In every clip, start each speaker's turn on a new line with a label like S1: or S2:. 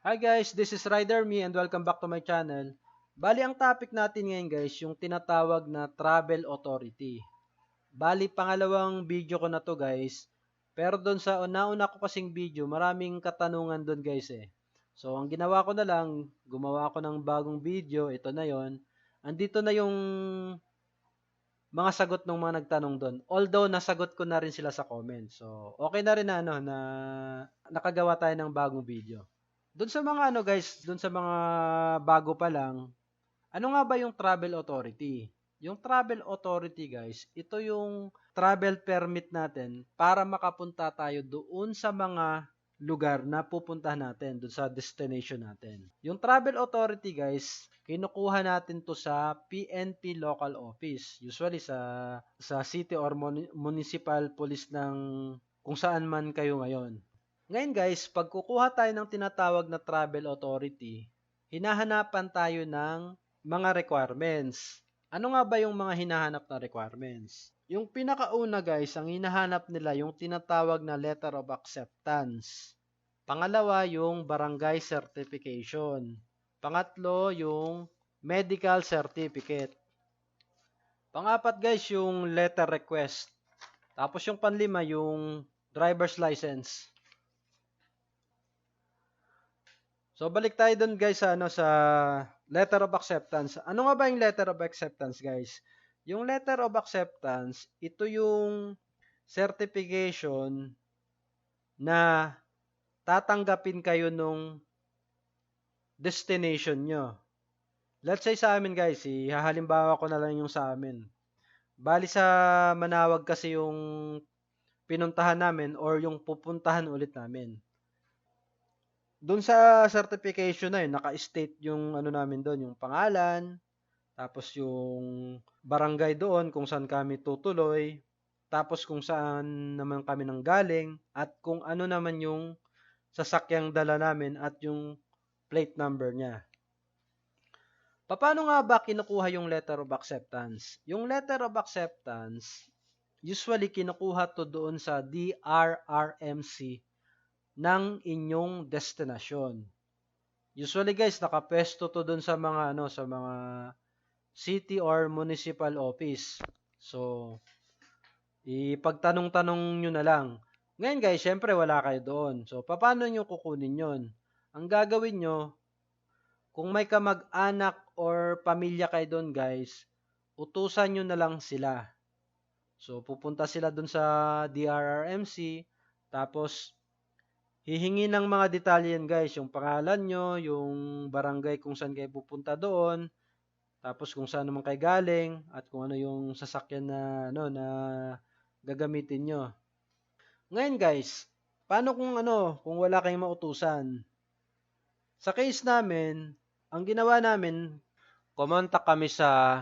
S1: Hi guys, this is Rider Me and welcome back to my channel. Bali ang topic natin ngayon guys, yung tinatawag na Travel Authority. Bali pangalawang video ko na to guys. Pero doon sa nauna ko kasing video, maraming katanungan doon guys eh. So ang ginawa ko na lang, gumawa ako ng bagong video, ito na yon. Andito na yung mga sagot ng mga nagtanong doon. Although nasagot ko na rin sila sa comments. So okay na rin na na nakagawa tayo ng bagong video. Doon sa mga guys, doon sa mga bago pa lang, ano nga ba yung travel authority? Yung travel authority guys, ito yung travel permit natin para makapunta tayo doon sa mga lugar na pupuntahan natin, doon sa destination natin. Yung travel authority guys, kinukuha natin to sa PNP local office. Usually sa city or municipal police ng kung saan man kayo ngayon. Ngayon guys, pag kukuha tayo ng tinatawag na travel authority, hinahanapan tayo ng mga requirements. Ano nga ba yung mga hinahanap na requirements? Yung pinakauna guys, ang hinahanap nila yung tinatawag na letter of acceptance. Pangalawa, yung barangay certification. Pangatlo, yung medical certificate. Pangapat guys, yung letter request. Tapos yung panlima, yung driver's license. So balik tayo doon guys sa letter of acceptance. Ano nga ba yung letter of acceptance guys? Yung letter of acceptance, ito yung certification na tatanggapin kayo nung destination nyo. Let's say sa amin guys, hahalimbawa ko na lang yung sa amin. Bali sa Manawag kasi yung pinuntahan namin or yung pupuntahan ulit namin. Doon sa certification na yun, naka-state yung namin doon, yung pangalan, tapos yung barangay doon kung saan kami tutuloy, tapos kung saan naman kami nanggaling, at kung ano naman yung sasakyang dala namin at yung plate number niya. Paano nga ba kinukuha yung letter of acceptance? Yung letter of acceptance, usually kinukuha to doon sa DRRMC ng inyong destinasyon. Usually guys, nakapesto to doon sa mga sa mga city or municipal office. So, ipagtanong-tanong nyo na lang. Ngayon guys, syempre wala kayo doon. So, paano nyo kukunin yon? Ang gagawin nyo, kung may kamag-anak or pamilya kayo doon guys, utusan nyo na lang sila. So, pupunta sila doon sa DRRMC, tapos hihingi ng mga detalye yan guys, yung pangalan nyo, yung barangay kung saan kayo pupunta doon, tapos kung saan naman kayo galing, at kung ano yung sasakyan na, na gagamitin nyo. Ngayon guys, paano kung wala kayong mautusan? Sa case namin, ang ginawa namin, kumontak kami sa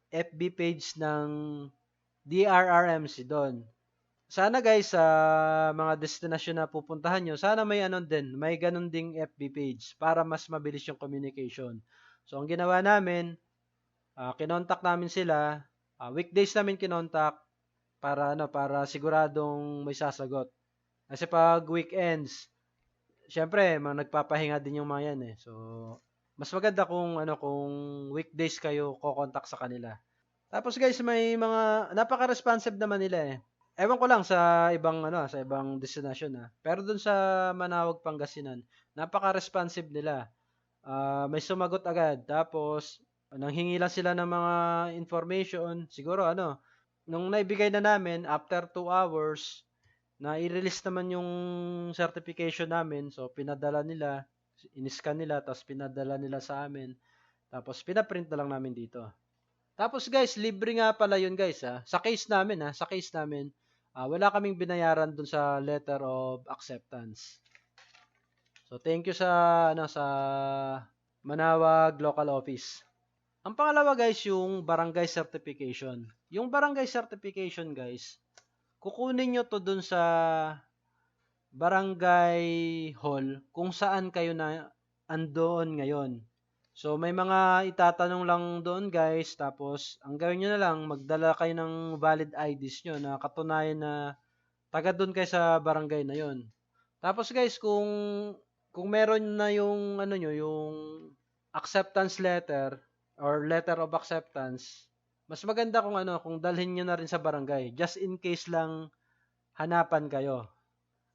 S1: FB page ng DRRMC doon. Sana guys, sa mga destinasyon na pupuntahan nyo, sana may may ganun ding FB page para mas mabilis yung communication. So, ang ginawa namin, kinontak namin sila, weekdays namin kinontak para siguradong may sasagot. Kasi pag weekends, syempre, nagpapahinga din yung mga yan eh. So, mas maganda kung weekdays kayo kokontak sa kanila. Tapos guys, may mga napaka-responsive naman nila eh. Ewan ko lang sa ibang sa ibang destinasyon Pero dun sa Manawag, Pangasinan, napaka-responsive nila. May sumagot agad. Tapos nanghingi lang sila ng mga information. Siguro nung naibigay na namin after 2 hours, na i-release naman yung certification namin. So pinadala nila, in-scan nila, tapos pinadala nila sa amin. Tapos pinaprint na lang namin dito. Tapos guys, libre nga pala yun guys Sa case namin sa case namin, wala kaming binayaran dun sa letter of acceptance. So thank you sa Manawag local office. Ang pangalawa guys, yung barangay certification. Yung barangay certification guys, kukunin nyo to dun sa barangay hall kung saan kayo na andoon ngayon. So, may mga itatanong lang doon guys, tapos ang gawin nyo na lang, magdala kayo ng valid IDs nyo na katunayan na taga doon kayo sa barangay na yon. Tapos guys, kung kung meron na yung ano nyo, yung acceptance letter or letter of acceptance, mas maganda kung ano, kung dalhin nyo na rin sa barangay. Just in case lang hanapan kayo.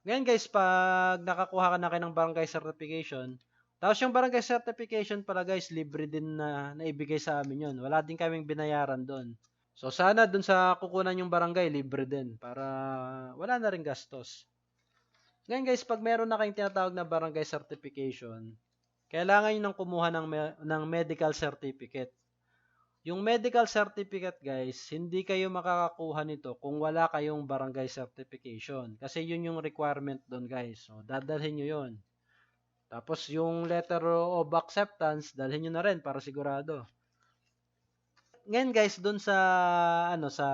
S1: Ngayon guys, pag nakakuha ka na kayo ng barangay certification, tapos yung barangay certification pala guys, libre din na naibigay sa amin yun. Wala din kaming binayaran doon. So sana dun sa kukunan yung barangay, libre din para wala na rin gastos. Ngayon guys, pag meron na kayong tinatawag na barangay certification, kailangan nyo nang kumuha ng medical certificate. Yung medical certificate guys, hindi kayo makakakuha nito kung wala kayong barangay certification. Kasi yun yung requirement doon guys. So, dadalhin nyo yun. Tapos yung letter of acceptance, dalhin nyo na rin para sigurado. Ngayon guys, doon sa ano sa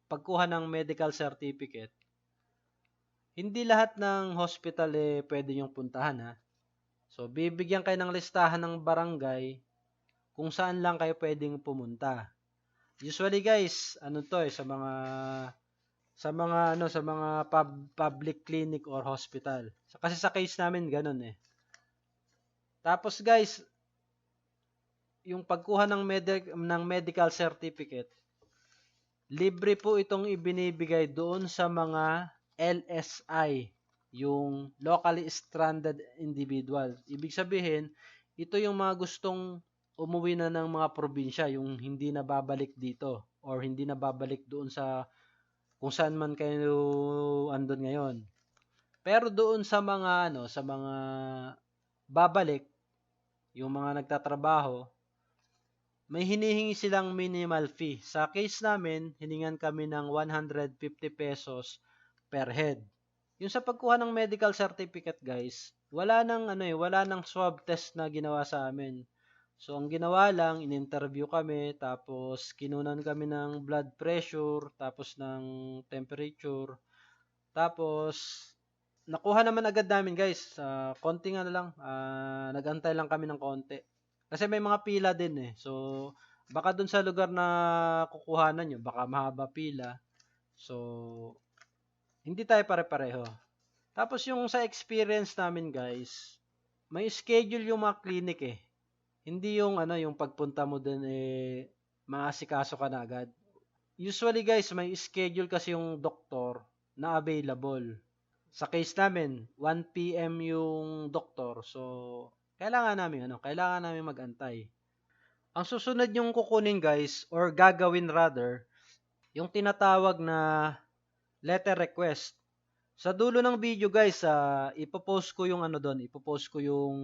S1: pagkuha ng medical certificate, hindi lahat ng hospital pwede yung puntahan ha. So, bibigyan kayo ng listahan ng barangay kung saan lang kayo pwedeng pumunta. Usually guys, ano to sa mga public clinic or hospital. Kasi sa case namin ganun eh. Tapos guys, yung pagkuha ng medical certificate, libre po itong ibinibigay doon sa mga LSI, yung locally stranded individual. Ibig sabihin, ito yung mga gustong umuwi na ng mga probinsya, yung hindi na babalik dito or hindi na babalik doon sa kung saan man kayo andon ngayon. Pero doon sa mga sa mga babalik, yung mga nagtatrabaho, may hinihingi silang minimal fee. Sa case namin, hiningan kami ng 150 pesos per head. Yung sa pagkuha ng medical certificate, guys, wala nang swab test na ginawa sa amin. So, ang ginawa lang, in-interview kami, tapos kinunan kami ng blood pressure, tapos ng temperature, tapos nakuha naman agad namin guys. Konting ano lang, nagantay lang kami ng konti. Kasi may mga pila din eh. So, baka dun sa lugar na kukuhanan nyo, baka mahaba pila. So, hindi tayo pare-pareho. Tapos yung sa experience namin guys, may schedule yung mga clinic eh. Hindi yung yung pagpunta mo dun maasikaso ka na agad. Usually guys, may schedule kasi yung doktor na available. Sa case namin, 1 PM yung doktor. So, kailangan namin magantay. Ang susunod yung kukunin guys, or gagawin rather, yung tinatawag na letter request. Sa dulo ng video guys, ipopost ko yung doon, ipopost ko yung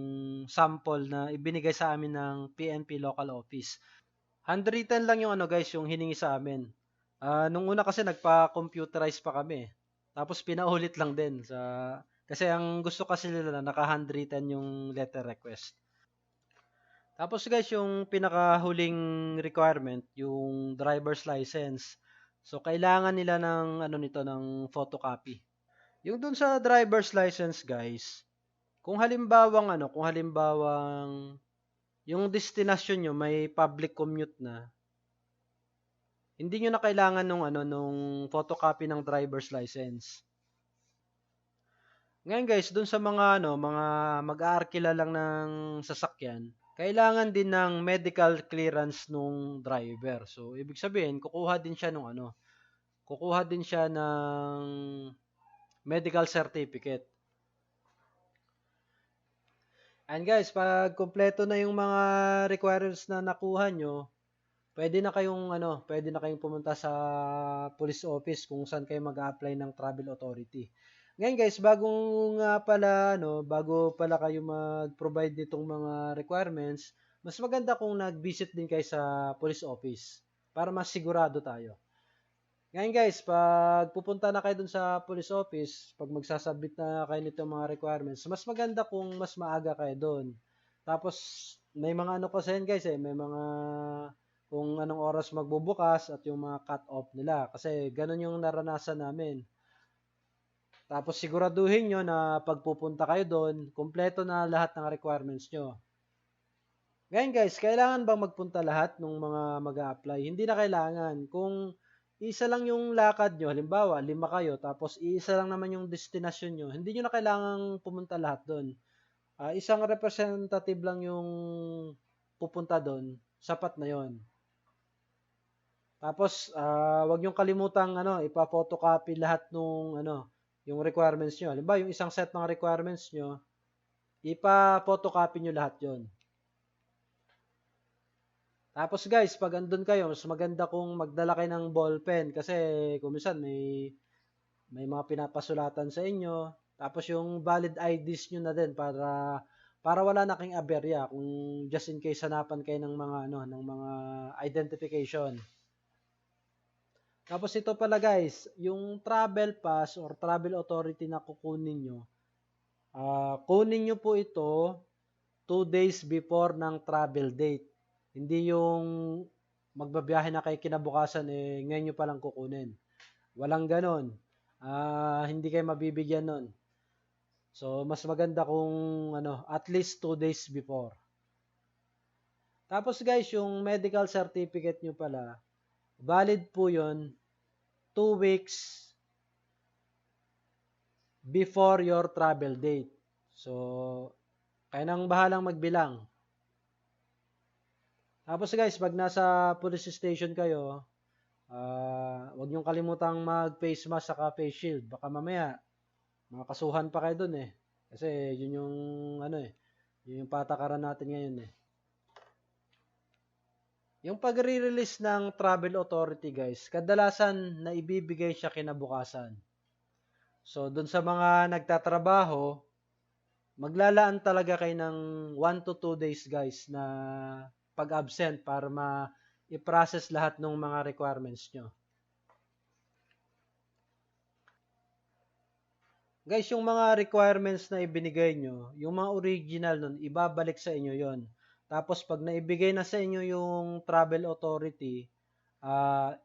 S1: sample na ibinigay sa amin ng PNP local office. Handwritten lang yung guys, yung hiningi sa amin. Nung una kasi nagpa-computerize pa kami. Tapos pinaulit lang din kasi ang gusto kasi nila na naka-handwritten yung letter request. Tapos guys, yung pinakahuling requirement, yung driver's license. So kailangan nila ng nito ng photocopy. Yung dun sa driver's license guys, kung halimbawang yung destination nyo may public commute na, hindi nyo na kailangan nung photocopy ng driver's license. Ngayon guys, dun sa mga mag-aarkila lang ng sasakyan, kailangan din ng medical clearance nung driver. So, ibig sabihin, kukuha din siya ng medical certificate. And guys, pag kumpleto na yung mga requirements na nakuha nyo, pwede na kayong pumunta sa police office kung saan kayo mag-apply ng travel authority. Ngayon guys, bago pala kayo mag-provide nitong mga requirements, mas maganda kung nag-visit din kayo sa police office para mas sigurado tayo. Ngayon guys, pag pupunta na kayo dun sa police office, pag magsasubmit na kayo nitong mga requirements, mas maganda kung mas maaga kayo doon. Tapos, may mga kasi yan guys may mga kung anong oras magbubukas at yung mga cut-off nila. Kasi ganun yung naranasan namin. Tapos siguraduhin nyo na pagpupunta kayo doon, kumpleto na lahat ng requirements nyo. Ngayon guys, kailangan bang magpunta lahat ng mga mag-a-apply? Hindi na kailangan. Kung isa lang yung lakad nyo, halimbawa, 5 kayo, tapos iisa lang naman yung destinasyon nyo, hindi nyo na kailangang pumunta lahat doon. Isang representative lang yung pupunta doon, sapat na yon. Tapos, wag niyong kalimutang ipa-photocopy lahat nung yung requirements niyo. Halimbawa, yung isang set ng requirements niyo, ipa-photocopy niyo lahat 'yon. Tapos guys, pag andun kayo, mas maganda kung magdala kayo ng ballpen kasi kung minsan may mga pinapasulatan sa inyo. Tapos yung valid IDs niyo na din para wala na kayong aberya kung just in case hanapan kayo ng mga identification. Tapos ito pala guys, yung travel pass or travel authority na kukunin nyo, kunin nyo po ito 2 days before ng travel date. Hindi yung magbabiyahe na kayo kinabukasan ngayon nyo palang kukunin. Walang ganon. Hindi kayo mabibigyan nun. So, mas maganda kung at least 2 days before. Tapos guys, yung medical certificate nyo pala, valid po yun 2 weeks before your travel date. So, kayo nang bahalang magbilang. Tapos guys, pag nasa police station kayo, huwag niyong kalimutang mag-face mask saka face shield. Baka mamaya, makakasuhan pa kayo dun eh. Kasi yun yung yun yung patakaran natin ngayon eh. Yung pagre-release ng travel authority guys, kadalasan na ibibigay siya kinabukasan. So, dun sa mga nagtatrabaho, maglalaan talaga kayo ng 1 to 2 days guys na pag-absent para i-process lahat ng mga requirements nyo. Guys, yung mga requirements na ibinigay nyo, yung mga original nun, ibabalik sa inyo yon. Tapos pag naibigay na sa inyo yung travel authority,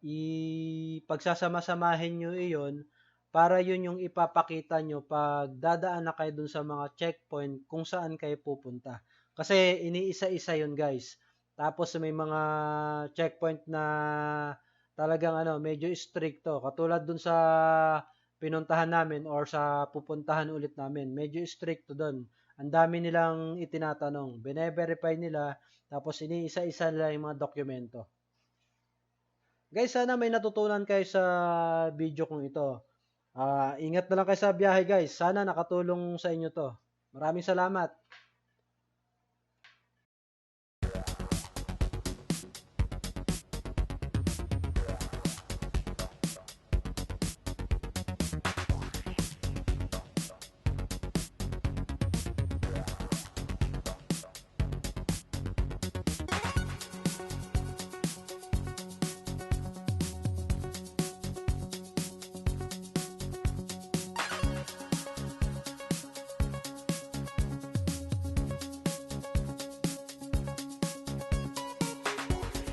S1: ipagsasama-samahin nyo iyon para yun yung ipapakita nyo pag dadaan na kayo dun sa mga checkpoint kung saan kayo pupunta. Kasi iniisa-isa yun guys. Tapos may mga checkpoint na talagang medyo stricto. Katulad dun sa pinuntahan namin or sa pupuntahan ulit namin, medyo stricto dun. Ang dami nilang itinatanong. Bine-verify nila, tapos iniisa-isa nila yung mga dokumento. Guys, sana may natutunan kayo sa video kong ito. Ingat na lang kayo sa biyahe guys. Sana nakatulong sa inyo to. Maraming salamat.